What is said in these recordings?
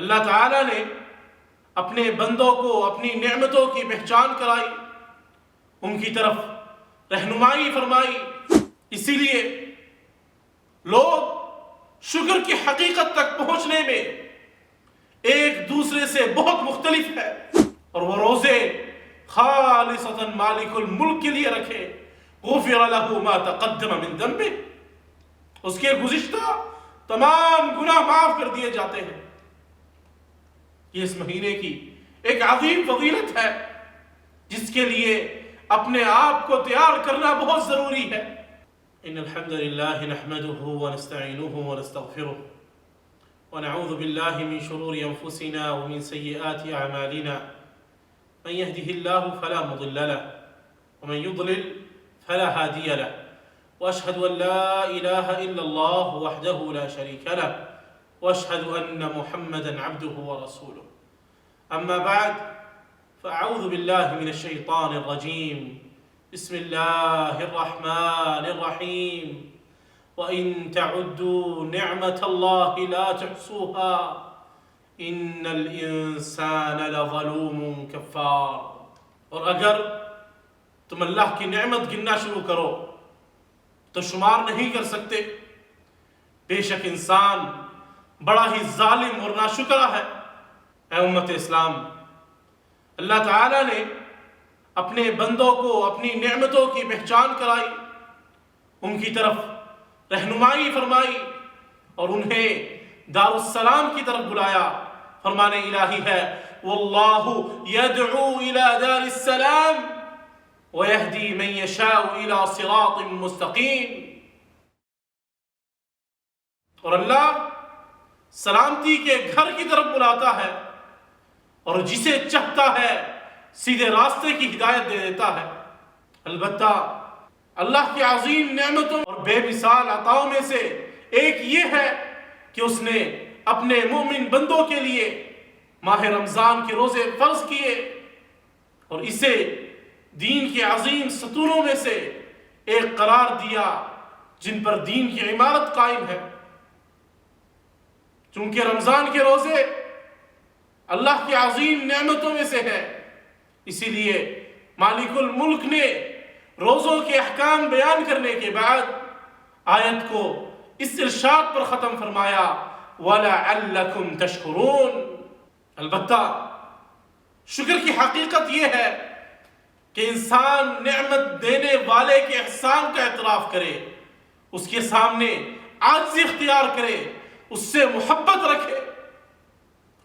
اللہ تعالیٰ نے اپنے بندوں کو اپنی نعمتوں کی پہچان کرائی، ان کی طرف رہنمائی فرمائی۔ اسی لیے لوگ شکر کی حقیقت تک پہنچنے میں ایک دوسرے سے بہت مختلف ہے، اور وہ روزے خالصتاً مالک الملک کے لیے رکھے۔ غفر له ما تقدم من ذنبه، اس کے گزشتہ تمام گناہ معاف کر دیے جاتے ہیں۔ یہ اس مہینے کی ایک عظیم فضیلت ہے جس کے لیے اپنے آپ کو تیار کرنا بہت ضروری ہے۔ ان الحمد لله نحمده ونستعينه ونستغفره ونعوذ بالله من شرور انفسنا ومن سيئات اعمالنا، من يهده الله فلا مضل له ومن يضلل فلا هادي له، واشهد ان لا اله الا الله وحده لا شريك له، واشهد ان محمدا عبده ورسوله. اما بعد فاعوذ بالله من الشيطان الرجيم، بسم الله الرحمن الرحيم، وإن تعدوا نعمة الله لا تحصوها إن الإنسان لظلوم كفار۔ اور اگر تم اللہ کی نعمت گننا شروع کرو تو شمار نہیں کر سکتے، بے شک انسان بڑا ہی ظالم اور ناشکرا ہے۔ اے امت اسلام، اللہ تعالیٰ نے اپنے بندوں کو اپنی نعمتوں کی پہچان کرائی، ان کی طرف رہنمائی فرمائی اور انہیں دار السلام کی طرف بلایا۔ فرمان الہی ہے واللہ یدعو الى دار السلام ویہدی من یشاء الى صراط مستقیم۔ اور اللہ سلامتی کے گھر کی طرف بلاتا ہے اور جسے چاہتا ہے سیدھے راستے کی ہدایت دے دیتا ہے۔ البتہ اللہ کی عظیم نعمتوں اور بے مثال عطاؤں میں سے ایک یہ ہے کہ اس نے اپنے مومن بندوں کے لیے ماہ رمضان کے روزے فرض کیے اور اسے دین کے عظیم ستونوں میں سے ایک قرار دیا جن پر دین کی عمارت قائم ہے۔ چونکہ رمضان کے روزے اللہ کی عظیم نعمتوں میں سے ہے، اسی لیے مالک الملک نے روزوں کے احکام بیان کرنے کے بعد آیت کو اس ارشاد پر ختم فرمایا وَلَعَلَّكُمْ تَشْكُرُونَ۔ البتہ شکر کی حقیقت یہ ہے کہ انسان نعمت دینے والے کے احسان کا اعتراف کرے، اس کے سامنے عاجزی اختیار کرے، اس سے محبت رکھے۔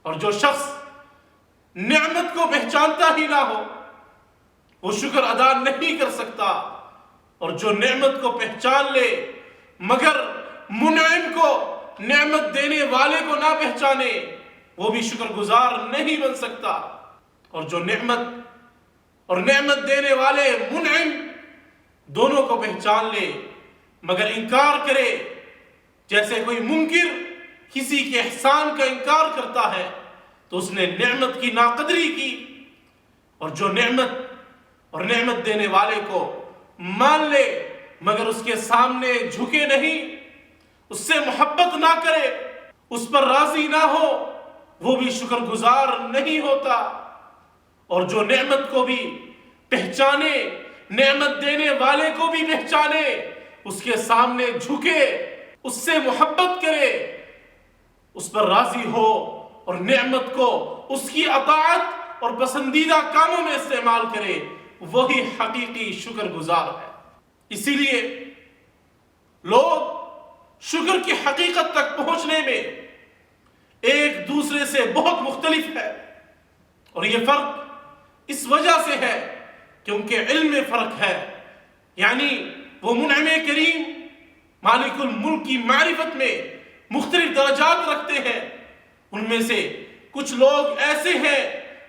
اور جو شخص نعمت کو پہچانتا ہی نہ ہو وہ شکر ادا نہیں کر سکتا، اور جو نعمت کو پہچان لے مگر منعم کو، نعمت دینے والے کو نہ پہچانے، وہ بھی شکر گزار نہیں بن سکتا۔ اور جو نعمت دینے والے منعم دونوں کو پہچان لے مگر انکار کرے، جیسے کوئی منکر کسی کے احسان کا انکار کرتا ہے تو اس نے نعمت کی ناقدری کی، اور جو نعمت دینے والے کو مان لے مگر اس کے سامنے جھکے نہیں، اس سے محبت نہ کرے، اس پر راضی نہ ہو، وہ بھی شکر گزار نہیں ہوتا۔ اور جو نعمت کو بھی پہچانے، نعمت دینے والے کو بھی پہچانے، اس کے سامنے جھکے، اس سے محبت کرے، اس پر راضی ہو اور نعمت کو اس کی اطاعت اور پسندیدہ کاموں میں استعمال کرے، وہی حقیقی شکر گزار ہے۔ اسی لیے لوگ شکر کی حقیقت تک پہنچنے میں ایک دوسرے سے بہت مختلف ہے، اور یہ فرق اس وجہ سے ہے کیونکہ علم میں فرق ہے، یعنی وہ منعم کریم مالک الملک کی معرفت میں مختلف درجات رکھتے ہیں۔ ان میں سے کچھ لوگ ایسے ہیں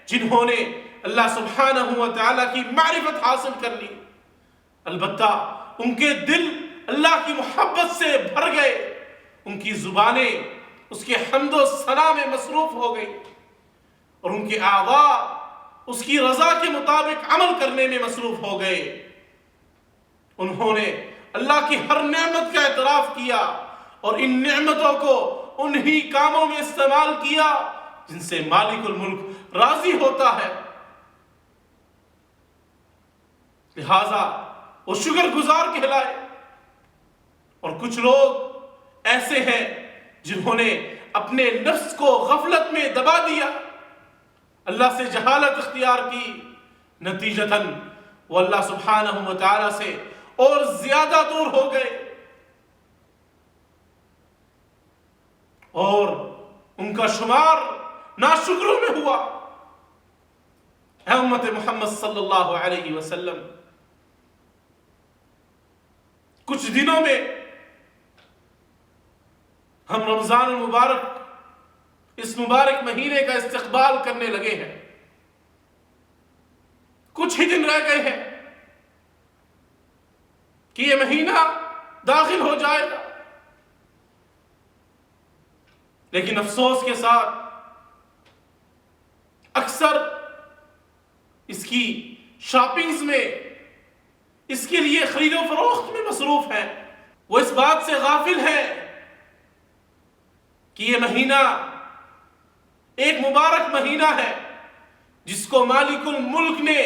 جنہوں نے اللہ سبحانہ و تعالیٰ کی معرفت حاصل کر لی، البتہ ان کے دل اللہ کی محبت سے بھر گئے، ان کی زبانیں اس کے حمد و ثنا میں مصروف ہو گئی، اور ان کے اعضاء اس کی رضا کے مطابق عمل کرنے میں مصروف ہو گئے۔ انہوں نے اللہ کی ہر نعمت کا اعتراف کیا اور ان نعمتوں کو انہی کاموں میں استعمال کیا جن سے مالک الملک راضی ہوتا ہے، لہذا وہ شکر گزار کہلائے۔ اور کچھ لوگ ایسے ہیں جنہوں نے اپنے نفس کو غفلت میں دبا دیا، اللہ سے جہالت اختیار کی، نتیجتاً وہ اللہ سبحانہ و تعالی سے اور زیادہ دور ہو گئے، اور ان کا شمار ناشکروں میں ہوا۔ اے امت محمد صلی اللہ علیہ وسلم، کچھ دنوں میں ہم رمضان المبارک، اس مبارک مہینے کا استقبال کرنے لگے ہیں۔ کچھ ہی دن رہ گئے ہیں کہ یہ مہینہ داخل ہو جائے گا، لیکن افسوس کے ساتھ اکثر اس کی شاپنگز میں، اس کے لیے خرید و فروخت میں مصروف ہیں۔ وہ اس بات سے غافل ہے کہ یہ مہینہ ایک مبارک مہینہ ہے جس کو مالک الملک نے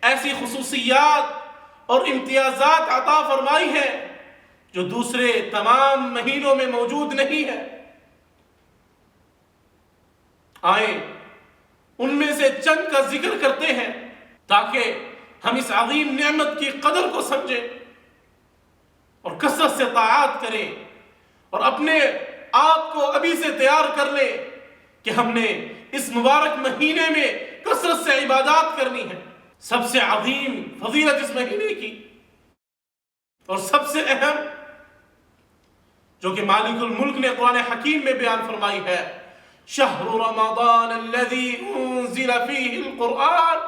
ایسی خصوصیات اور امتیازات عطا فرمائی ہیں جو دوسرے تمام مہینوں میں موجود نہیں ہے۔ آئیں ان میں سے چند کا ذکر کرتے ہیں تاکہ ہم اس عظیم نعمت کی قدر کو سمجھیں اور کثرت سے طاعات کریں، اور اپنے آپ کو ابھی سے تیار کر لیں کہ ہم نے اس مبارک مہینے میں کثرت سے عبادات کرنی ہے۔ سب سے عظیم فضیلت اس مہینے کی اور سب سے اہم جو کہ مالک الملک نے قرآن حکیم میں بیان فرمائی ہے، شہر رمضان الذی انزل فیہ القرآن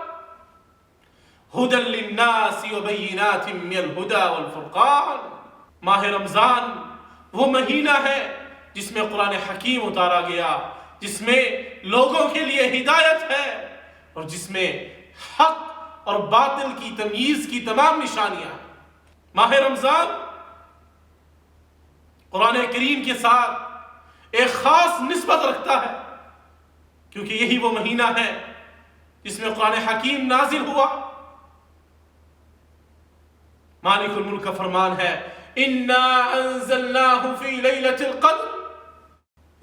ہدی للناس وبینات من الہدی والفرقان۔ ماہ رمضان وہ مہینہ ہے جس میں قرآن حکیم اتارا گیا، جس میں لوگوں کے لیے ہدایت ہے اور جس میں حق اور باطل کی تمییز کی تمام نشانیاں ہیں۔ ماہ رمضان قرآن کریم کے ساتھ ایک خاص نسبت رکھتا ہے، کیونکہ یہی وہ مہینہ ہے جس میں قرآن حکیم نازل ہوا۔ مالک الملک کا فرمان ہے اِنَّا أَنزَلْنَاهُ فِي لَيْلَةِ الْقَدْرِ۔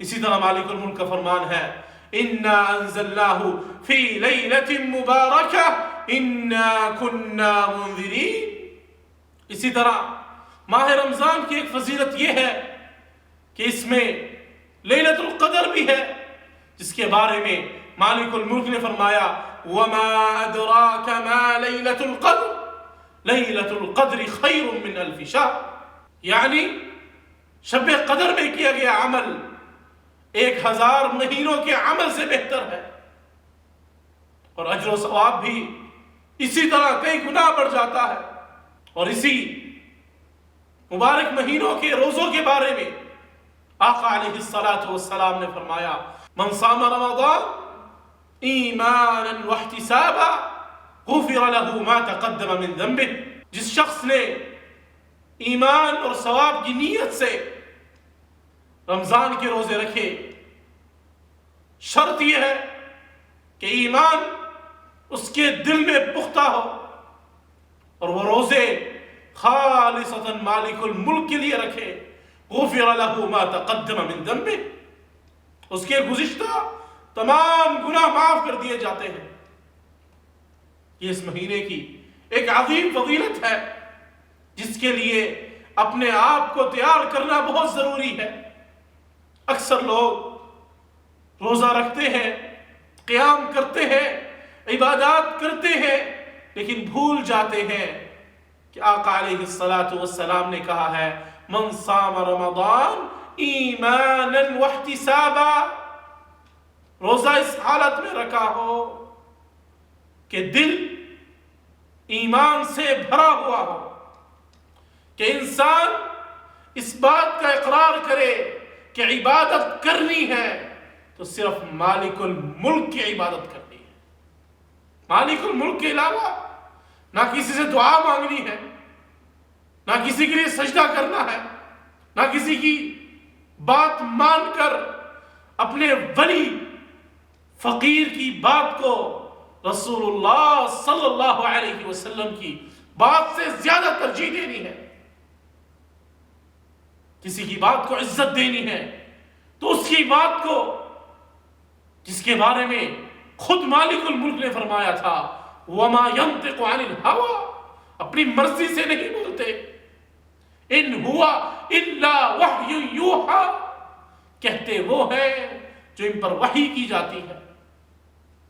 اسی طرح مالک الملک کا فرمان ہے اِنَّا أَنزَلْنَاهُ فِي لَيْلَةٍ مُبَارَكَةٍ إِنَّا كُنَّا مُنذِرِينَ۔ اسی طرح ماہ رمضان کی ایک فضیلت یہ ہے کہ اس میں لیلۃ القدر بھی ہے، جس کے بارے میں مالک الملک نے فرمایا وَمَا أَدْرَاكَ مَا لَيْلَةُ الْقَدْرِ لیلۃ القدر خیر من الف شہر، یعنی شب قدر میں کیا گیا عمل 1000 مہینوں کے عمل سے بہتر ہے، اور اجر و ثواب بھی اسی طرح کئی گنا بڑھ جاتا ہے۔ اور اسی مبارک مہینوں کے روزوں کے بارے میں آقا علیہ السلام نے فرمایا من صام رمضان ایمانا واحتسابا غفر له ما تقدم من ذنبه۔ جس شخص نے ایمان اور ثواب کی نیت سے رمضان کے روزے رکھے، شرط یہ ہے کہ ایمان اس کے دل میں پختہ ہو اور وہ روزے خالصتاً مالک الملک کے لیے رکھے، غفر له ما تقدم من ذنبه، اس کے گزشتہ تمام گناہ معاف کر دیے جاتے ہیں۔ یہ اس مہینے کی ایک عظیم فضیلت ہے جس کے لیے اپنے آپ کو تیار کرنا بہت ضروری ہے۔ اکثر لوگ روزہ رکھتے ہیں، قیام کرتے ہیں، عبادات کرتے ہیں، لیکن بھول جاتے ہیں کہ آقا علیہ السلام نے کہا ہے من صام رمضان ایمانا واحتسابا، روزہ اس حالت میں رکھا ہو کہ دل ایمان سے بھرا ہوا ہو، کہ انسان اس بات کا اقرار کرے کہ عبادت کرنی ہے تو صرف مالک الملک کی عبادت کرنی ہے، مالک الملک کے علاوہ نہ کسی سے دعا مانگنی ہے، نہ کسی کے لیے سجدہ کرنا ہے، نہ کسی کی بات مان کر اپنے ولی فقیر کی بات کو رسول اللہ صلی اللہ علیہ وسلم کی بات سے زیادہ ترجیح دینی ہے، کسی کی بات کو عزت دینی ہے تو اس کی بات کو جس کے بارے میں خود مالک الملک نے فرمایا تھا وما ينطق عن الهوى، اپنی مرضی سے نہیں بولتے، ان ہوا الا وحی یوحا، کہتے وہ ہیں جو ان پر وحی کی جاتی ہے۔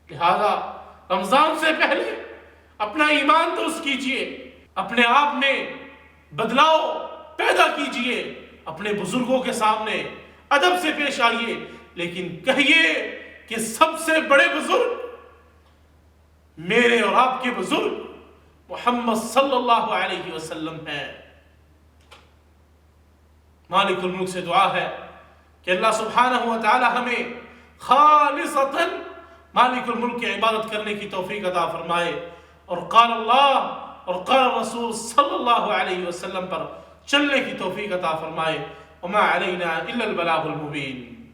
لہذا رمضان سے پہلے اپنا ایمان درست کیجئے، اپنے آپ میں بدلاؤ پیدا کیجئے، اپنے بزرگوں کے سامنے ادب سے پیش آئیے، لیکن کہیے کہ سب سے بڑے بزرگ میرے اور آپ کے بزرگ محمد صلی اللہ علیہ وسلم ہیں۔ مالک الملک سے دعا ہے کہ اللہ سبحانہ و تعالی ہمیں خالصتاً مالک الملک کی عبادت کرنے کی توفیق عطا فرمائے، اور قال اللہ اور قال رسول صلی اللہ علیہ وسلم پر چلنے کی توفیق عطا فرمائے۔ وما علینا الا البلاغ المبین۔